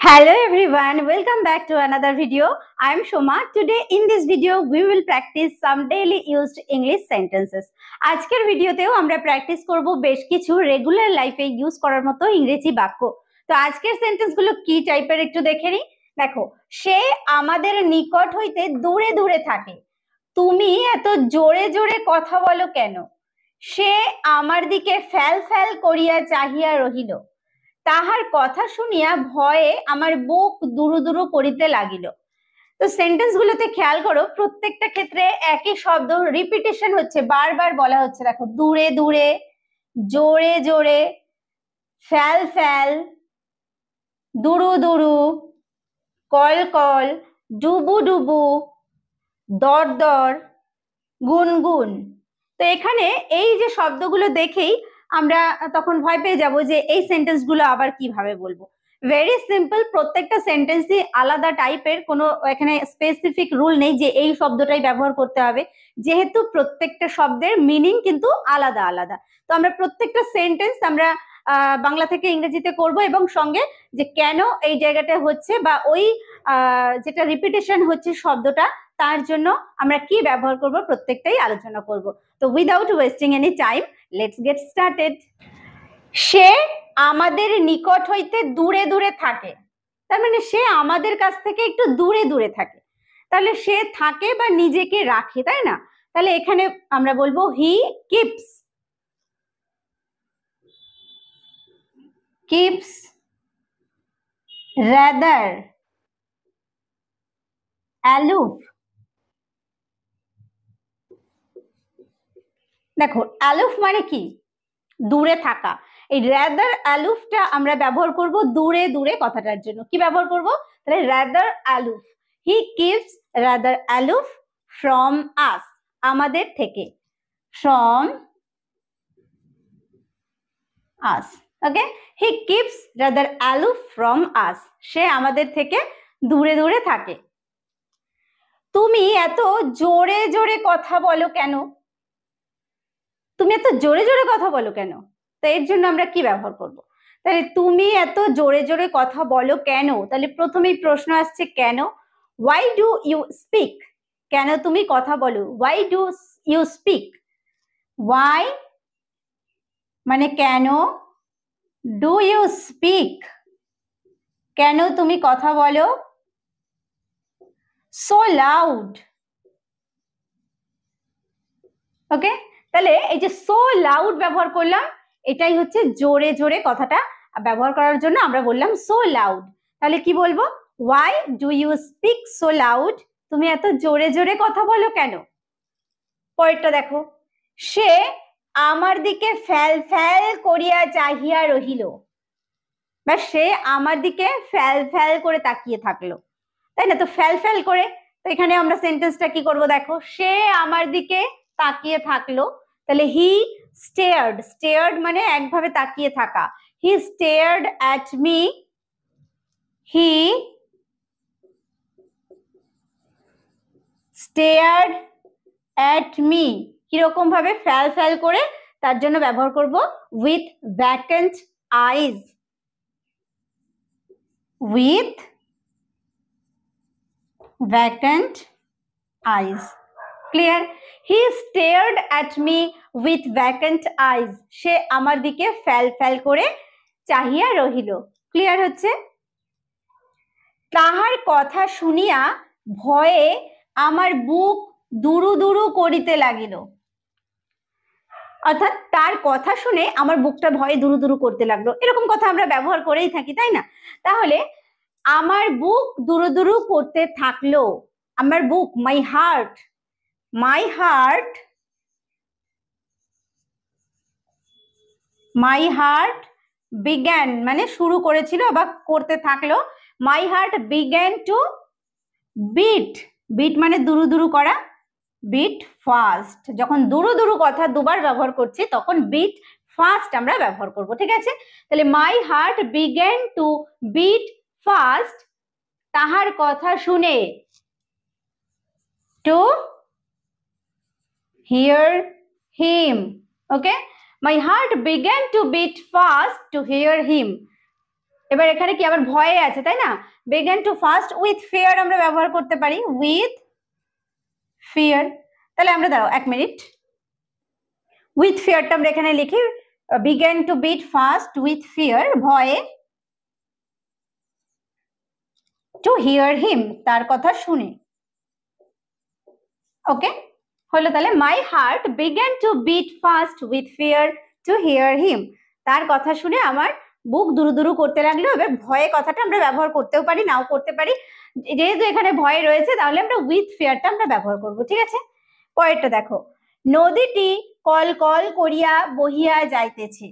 Hello everyone, welcome back to another video. I am Shoma. Today in this video we will practice some daily used English sentences. আজকের ভিডিওতেও আমরা practice করব বেশ কিছু regular লাইফে use করার মতো ইংরেজি বাক্য। তো আজকের সেন্টেন্সগুলো কি টাইপের একটু দেখে নিই। দেখো, সে আমাদের নিকট হইতে দূরে দূরে থাকে। তুমি এত জোরে জোরে কথা বলো কেন? সে আমার দিকে ফ্যাল ফ্যাল করিয়া চাহিয়া রহিল। তাহার কথা শুনিয়া ভয়ে আমার বুক দুরু দুরু করিতে লাগিল। তো সেন্টেন্স গুলোতে খেয়াল করো, প্রত্যেকটা ক্ষেত্রে একই শব্দ রিপিটেশন হচ্ছে, বারবার বলা হচ্ছে। দেখো, দূরে দূরে, জোরে জোরে, ফ্যাল ফ্যাল, দুরু দুরু, কল কল, ডুবু ডুবু, দর দর, গুনগুন। তো এখানে এই যে শব্দগুলো দেখেই আমরা তখন ভয় পেয়ে যাব যে এই সেন্টেন্স গুলো আবার কিভাবে বলবো। ভেরি সিম্পল, প্রত্যেকটা সেন্টেন্সই আলাদা টাইপের, কোনো এখানে স্পেসিফিক রুল নেই যে এই শব্দটাই ব্যবহার করতে হবে, যেহেতু প্রত্যেকটা শব্দের মিনিং কিন্তু আলাদা আলাদা। তো আমরা প্রত্যেকটা সেন্টেন্স আমরা বাংলা থেকে ইংরেজিতে করব এবং সঙ্গে যে কেন এই জায়গাটা হচ্ছে বা ওই যেটা রিপিটেশন হচ্ছে শব্দটা, তার জন্য আমরা কি ব্যবহার করব প্রত্যেকটাই আলোচনা করব। তো without wasting any time, let's get started. সে আমাদের নিকট হইতে দূরে দূরে থাকে, তার মানে সে আমাদের কাছ থেকে একটু দূরে দূরে থাকে। তাহলে সে থাকে বা নিজেকে রাখে, তাই না? তাহলে এখানে আমরা বলবো he keeps, keeps, rather, aloof. দেখো, অ্যালুফ মানে কি? দূরে থাকা। এই রাদার অ্যালুফটা আমরা ব্যবহার করব দূরে দূরে কথাটার জন্য। কি ব্যবহার করব? তাহলে rather aloof, he keeps rather aloof from us, আমাদের থেকে, from us. Okay, he keeps rather aloof from us, সে আমাদের থেকে দূরে দূরে থাকে। তুমি এত জোরে জোরে কথা বলো কেন? তুমি এত জোরে জোরে কথা বলো কেন? তো এর জন্য আমরা কি ব্যবহার করব? তাহলে তুমি এত জোরে জোরে কথা বলো কেন, তাহলে প্রথমেই প্রশ্ন আসছে কেন। ওয়াই ডু ইউ স্পিক, কেন তুমি কথা বলো। Why do you speak, why মানে কেন, ডু ইউ স্পিক কেন তুমি কথা বলো, সো লাউড। ওকে, তাহলে এই যে সো লাউড ব্যবহার করলাম, এটাই হচ্ছে জোরে জোরে কথাটা ব্যবহার করার জন্য আমরা বললাম সো লাউড। তাহলে কি বলবো? Why do you speak so loud, তুমি এত জোরে জোরে কথা বলো কেন। পরেরটা দেখো, সে আমার দিকে ফ্যাল ফ্যাল করিয়া চাহিয়া রহিল, বা সে আমার দিকে ফ্যাল ফ্যাল করে তাকিয়ে থাকলো, তাই না? তো ফ্যাল ফ্যাল করে, তো এখানে আমরা সেন্টেন্সটা কি করব? দেখো, সে আমার দিকে তাকিয়ে থাকলো, তাহলে হি স্টেয়ার্ড, স্টেয়ার্ড মানে একভাবে তাকিয়ে থাকা। He stared at me, he stared at me, কিরকম ভাবে? ফ্যাল ফ্যাল করে, তার জন্য ব্যবহার করব with vacant eyes, with vacant eyes. Clear? He stared at me with vacant eyes. সে আমার দিকে ফ্যাল ফ্যাল করে চাহিয়া রহিল। ক্লিয়ার হচ্ছে? তাহার কথা শুনিয়া ভয়ে আমার বুক দুরু দুরু করিতে লাগিল। অর্থাৎ তার কথা শুনে আমার বুকটা ভয়ে দুরু দুরু করতে লাগলো। এরকম কথা আমরা ব্যবহার করেই থাকি, তাই না? তাহলে আমার বুক দুরু দুরু করতে থাকলো, আমার বুক, my heart, my heart, my heart began মানে শুরু করেছিল বা করতে থাকলো। My heart began to beat, beat মানে দুরু দুরু করা, বিট ফাস্ট। যখন দুরু দুরু কথা দুবার ব্যবহার করছি তখন বিট ফাস্ট আমরা ব্যবহার করব, ঠিক আছে? তাহলে my heart began to beat fast, তাহার কথা শুনে, to hear him. Okay, my heart began to beat fast to hear him. এবার এখানে কি আবার ভয়ে আছে, তাই না? began to fast with fear আমরা ব্যবহার করতে পারি, with fear। তাহলে আমরা দাঁড়াও 1 মিনিট, with fear টা আমরা এখানে লিখি began to beat fast with fear, ভয়ে, to hear him তার কথা শুনে। ওকে, হলো তাহলে my heart began to beat fast with fear to hear him, তার কথা শুনে আমার বুক দুরুদুরু করতে লাগলো। এবার ভয়ে কথাটা আমরা ব্যবহার করতেও পারি, নাও করতে পারি, যেহেতু এখানে ভয় রয়েছে তাহলে আমরা উইথ ফিয়ারটা আমরা ব্যবহার করব, ঠিক আছে? পরেরটা দেখো, নদীটি কল কল করিয়া বহিয়া যাইতেছে।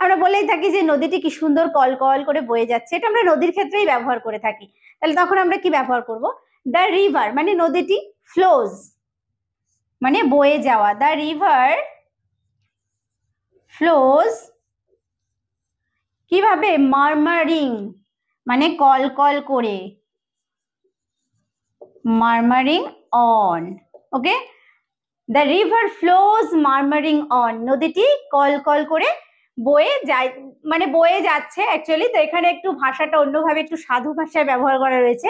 আমরা বলেই থাকি যে নদীটি কি সুন্দর কল কল করে বয়ে যাচ্ছে, এটা আমরা নদীর ক্ষেত্রেই ব্যবহার করে থাকি। তাহলে তখন আমরা কি ব্যবহার করব? দ্য রিভার মানে নদীটি, ফ্লোজ মানে বয়ে যাওয়া, দ্য রিভার ফ্লোজ কিভাবে? মারমারিং মানে কল কল করে, murmuring on. Okay, the river flows murmuring on, নদীটি কল কল করে বয়ে যায়, মানে বয়ে যাচ্ছে অ্যাকচুয়ালি। তো এখানে একটু ভাষাটা অন্যভাবে একটু সাধু ভাষায় ব্যবহার করা রয়েছে,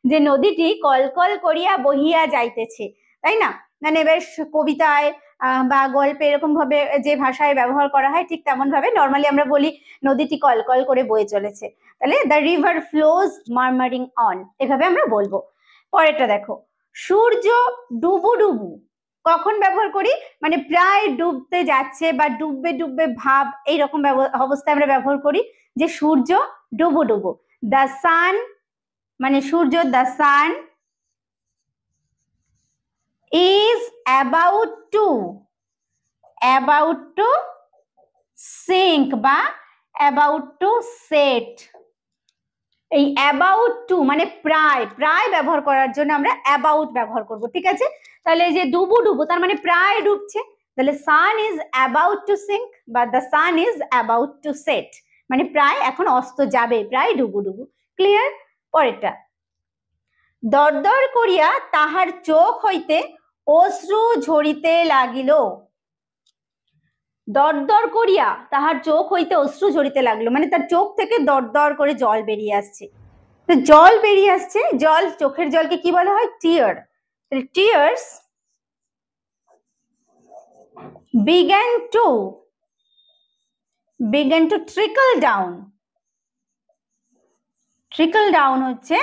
যে নদীটি কল কল করিয়া বহিয়া যাইতেছে, তাই না? মানে বেশ কবিতায় বা গল্পে এরকম ভাবে যে ভাষায় ব্যবহার করা হয় ঠিক তেমন ভাবে নর্মালি আমরা বলি নদীটি কল কল করে বয়ে চলেছে, তাহলে the river flows murmuring on, এভাবে আমরা বলবো। পরেরটা দেখো, সূর্য ডুবু ডুবু কখন ব্যবহার করি? মানে প্রায় ডুবতে যাচ্ছে বা ডুববে ডুববে ভাব, এইরকম অবস্থায় আমরা ব্যবহার করি যে সূর্য ডুবু ডুবু। দ্য সান মানে সূর্য, the sun is about to sink বা about to set। এই about to মানে প্রায়, প্রায় ব্যবহার করার জন্য আমরা about ব্যবহার করব, ঠিক আছে? তাহলে এই যে ডুবু ডুবু তার মানে প্রায় ডুবছে, তাহলে sun is about to sink বা the sun is about to set মানে প্রায় এখন অস্ত যাবে, প্রায় ডুবু ডুবু। ক্লিয়ার? পরেরটা, দরদর করিয়া তাহার চোখ হইতে অশ্রু ঝরিতে লাগিল। দরদর করিয়া তাহার চোখ হইতে অশ্রু ঝরিতে লাগলো মানে তার চোখ থেকে দরদর করে জল বেরিয়ে আসছে। তো জল বেরিয়ে আসছে, জল, চোখের জলকে কি বলা হয়? Tear. Tears began to trickle down। trickle down হচ্ছে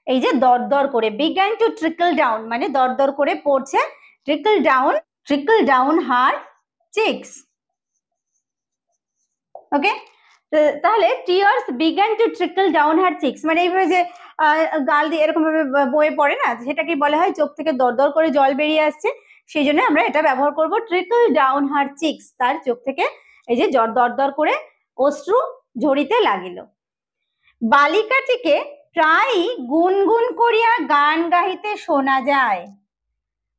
এই যে দরদর করে, began to trickle down মানে দরদর করে পড়ছে, trickle down her cheeks। ওকে, তাহলে tears began to trickle down her cheeks মানে এইভাবে যে গাল দিয়ে এরকম ভাবে বয়ে পড়ে না, সেটাকে বলা হয় চোখ থেকে দরদর করে জল বেরিয়ে আসছে, সেই জন্য আমরা এটা ব্যবহার করব trickle down her cheeks, তার চোখ থেকে এই যে দরদর করে অশ্রু ঝরিতে লাগিল। বালিকাটিকে প্রায় গুনগুন করিয়া গান গাহিতে শোনা যায়,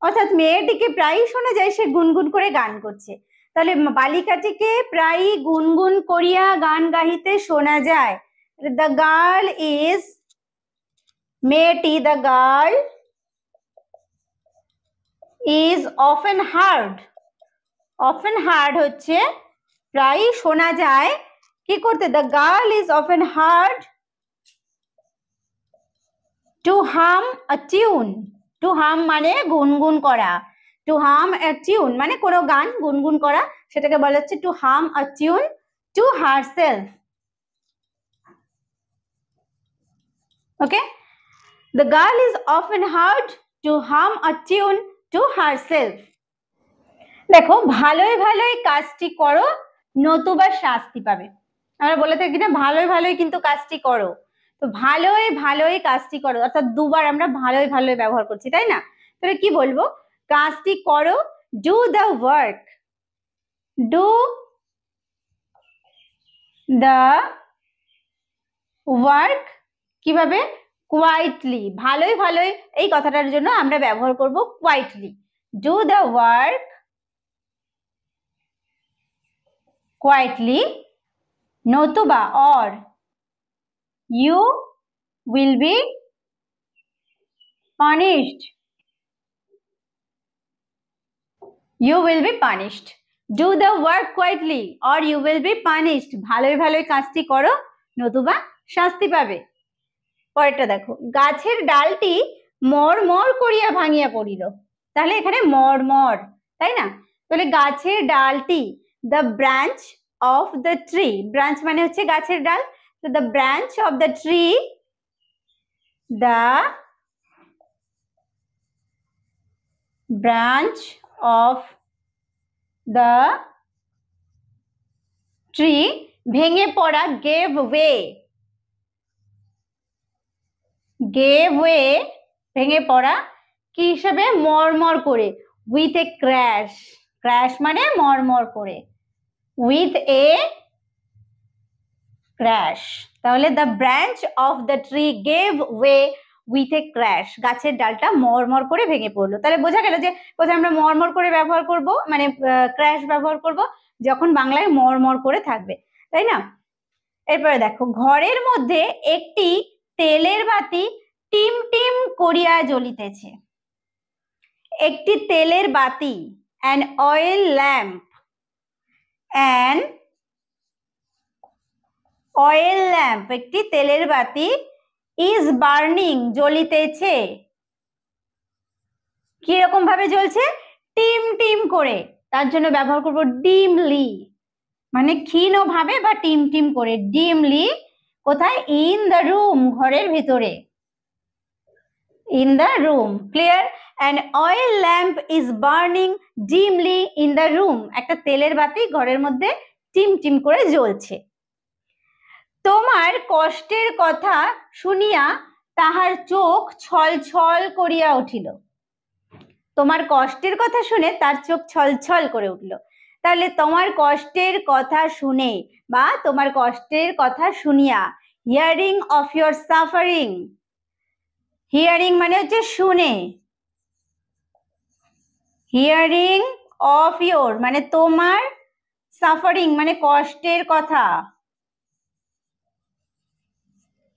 অর্থাৎ মেয়েটিকে প্রায়ই শোনা যায় সে গুনগুন করে গান করছে। তাহলে বালিকাটিকে প্রায়ই গুনগুন করিয়া গান গাহিতে শোনা যায়। দ্য গার্ল ইজ, মেয়েটি, the girl is often hard. Often hard হচ্ছে প্রায়ই শোনা যায়, কি করতে? The girl is often heard to hum a tune. Two হাম মানে গুনগুন করা, টু হাম আ টিউন মানে কোনো গান গুনগুন করা, সেটাকে বলা হচ্ছে to hum a tune to herself. Okay, the girl is often heard to hum a tune to herself. দেখো, ভালোই ভালোই কাজটি করো নতুবা শাস্তি পাবে। আমরা বলে থাকি না ভালোই ভালোই কিন্তু কাজটি করো, তো ভালোই ভালোই কাজটি করো অর্থাৎ দুবার আমরা ভালোই ভালোই ব্যবহার করছি, তাই না? তাহলে কি বলবো? কাজটি করো, do the work. Do the work কিভাবে? কোয়াইটলি। ভালোই ভালোই এই কথাটার জন্য আমরা ব্যবহার করব quietly. Do the work quietly, নতুবা or you will be punished। You will be punished। Do the work quietly or you will be punished। ভালোই ভালোই কাজটি করো নতুবা শাস্তি পাবে। পরেরটা দেখো, গাছের ডালটি মরমর করিয়া ভাঙিয়া পড়িল। তাহলে এখানে মরমর, তাই না? তাহলে গাছের ডালটি, the branch of the tree, branch মানে হচ্ছে গাছের ডাল, তো the branch of the tree, the branch of the tree ভেঙে পড়া, গেভ ওয়ে, গেভ ওয়ে ভেঙে পড়া কি হিসেবে? মরমর করে, উইথ এ ক্র্যাশ, ক্র্যাশ মানে মরমর করে, উইথ এ ক্র্যাশ। তাহলে the branch of the tree gave way with a crash, গাছের ডালটা মরমর করে ভেঙে পড়লো। তাহলে বোঝা গেল যে কোথায় আমরা মরমর করে ব্যবহার করব, মানে ক্র্যাশ ব্যবহার করব, যখন বাংলায় মরমর করে থাকবে, তাই না? এরপরে দেখো, ঘরের মধ্যে একটি তেলের বাতি টিম টিম করিয়া জ্বলিতেছে। একটি তেলের বাতি, an oil lamp, an oil lamp, একটি তেলের বাতি, is burning, জ্বলিতেছে। কিরকম ভাবে জ্বলছে? টিম টিম করে, তার জন্য ব্যবহার করব ডিমলি, মানে ক্ষীণ ভাবে বা টিম টিম করে, ডিমলি। কোথায়? ইন দ্য রুম, ঘরের ভিতরে, in the room. Clear? an oil lamp is burning dimly in the room, একটা তেলের বাতি ঘরের মধ্যে টিম টিম করে জ্বলছে। তোমার কষ্টের কথা শুনিয়া তাহার চোখ ছল ছল করিয়া উঠিল। তোমার কষ্টের কথা শুনে তার চোখ ছল ছল করে উঠল। তাহলে তোমার কষ্টের কথা শুনে বা তোমার কষ্টের কথা শুনিয়া, hearing of your suffering, hearing মানে হচ্ছে শুনে, হিয়ারিং অফ ইয়োর মানে তোমার, সাফারিং মানে কষ্টের কথা,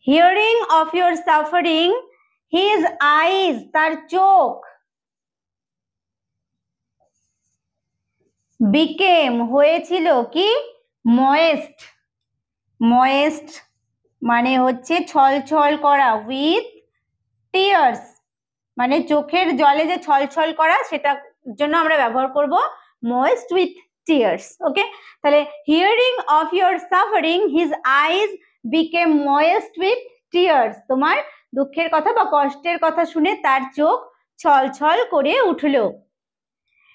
hearing of your suffering, his eyes তার চোখ, বিকেম হয়েছিল কি? ময়েস্ট, ময়েস্ট মানে হচ্ছে ছল ছল করা, উইথ টিয়ার্স মানে চোখের জলে যে ছল ছল করা, সেটার জন্য আমরা ব্যবহার করব moist with tears. ওকে, তাহলে hearing of your suffering his eyes became moist with tears, তোমার দুঃখের কথা বা কষ্টের কথা শুনে তার চোখ ছল ছল করে উঠল।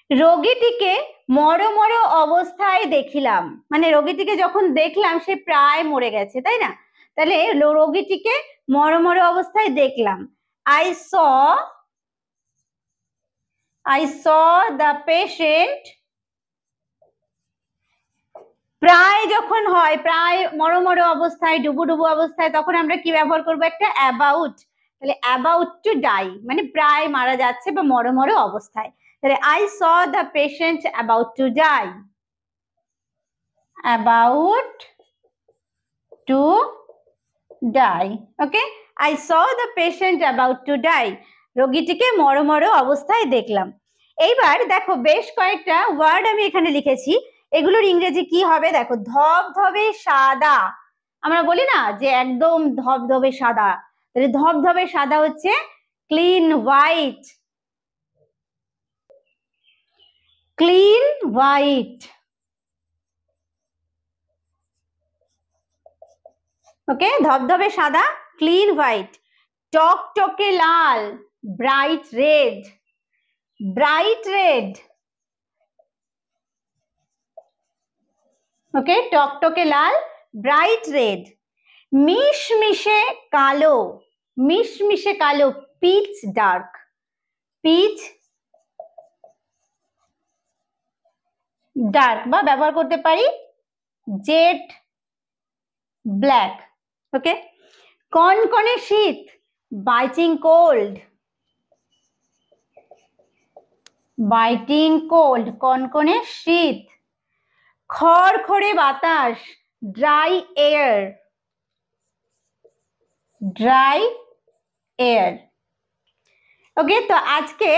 রোগীটিকে মরমর অবস্থায় দেখিলাম, মানে রোগীটিকে যখন দেখলাম সে প্রায় মরে গেছে, তাই না? তাহলে রোগীটিকে মরমর অবস্থায় দেখলাম। I saw the patient, প্রায় যখন হয়, প্রায় মরমর অবস্থায়, ডুবু ডুবু অবস্থায়, তখন আমরা কি ব্যবহার করবো? একটা অ্যাবাউট। তাহলে অ্যাবাউট টু ডাই মানে প্রায় মারা যাচ্ছে বা মরমর অবস্থায়। তাহলে I saw the patient about to die, about to die. Okay, I saw the patient about to die, রোগীটিকে মরমর অবস্থায় দেখলাম। এইবার দেখো বেশ কয়েকটা ওয়ার্ড আমি এখানে লিখেছি, এগুলোর ইংরেজি কি হবে? দেখো, ধবধবে সাদা, আমরা বলি না যে একদম ধবধবে সাদা, তাহলে ধবধবে সাদা হচ্ছে ক্লিন হোয়াইট, ক্লিন হোয়াইট। ওকে, ধবধবে সাদা, ক্লিন হোয়াইট। টকটকে লাল, ব্রাইট রেড, ব্রাইট রেড। ওকে, টকটকে লাল, ব্রাইট রেড। মিশমিশে কালো, মিশমিশে কালো, পিচ ডার্ক, পিচ ডার্ক, বা ব্যবহার করতে পারি জেট ব্ল্যাক। ওকে, কনকনে শীত, বাইটিং কোল্ড, বাইটিং কোল্ড, কনকনে শীত। খড়খড়ে বাতাস, ড্রাই এয়ার, ড্রাই এয়ার। ওকে, তো আজকে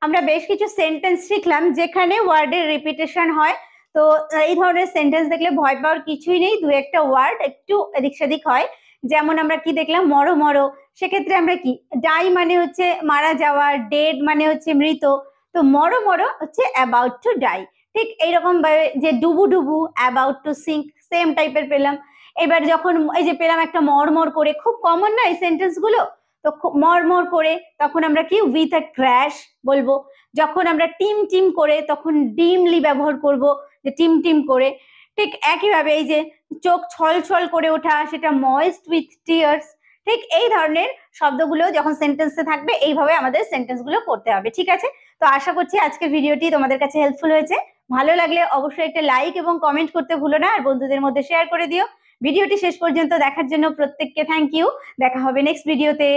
আমরা বেশ কিছু সেন্টেন্স শিখলাম যেখানে ওয়ার্ডের রিপিটেশন হয়। তো এই ধরনের সেন্টেন্স দেখলে ভয় পাওয়ার কিছুই নেই, দু একটা ওয়ার্ড একটু এদিক সেদিক হয়। যেমন আমরা কি দেখলাম, মরো মরো, সেক্ষেত্রে আমরা কি, ডাই মানে হচ্ছে মারা যাওয়া, ডেড মানে হচ্ছে মৃত, তো মরো মরো হচ্ছে অ্যাবাউট টু ডাই। ঠিক এইরকম ভাবে যে ডুবু ডুবু, অ্যাবাউট টু সিঙ্ক, সেম টাইপের পেলাম। এবার যখন এই যে পেলাম একটা মরমর করে, খুব কমন না এই সেন্টেন্স গুলো, তো মরমর করে তখন আমরা কি উইথ আ ক্র্যাশ বলবো। যখন আমরা টিম টিম করে তখন ডিমলি ব্যবহার করব, যে টিম টিম করে। ঠিক একইভাবে এই যে চোখ ছল ছল করে ওঠা, সেটা ময়েস্ট উইথ টিয়ার্স। ঠিক এই ধরনের শব্দগুলো যখন সেন্টেন্সে থাকবে এইভাবে আমাদের সেন্টেন্স গুলো করতে হবে। ঠিক আছে, তো আশা করছি আজকের ভিডিওটি তোমাদের কাছে হেল্পফুল হয়েছে। ভালো লাগলে অবশ্যই একটা লাইক এবং কমেন্ট করতে ভুলো না, আর বন্ধুদের মধ্যে শেয়ার করে দিও। ভিডিওটি শেষ পর্যন্ত দেখার জন্য প্রত্যেককে থ্যাংক ইউ। দেখা হবে নেক্সট ভিডিওতে।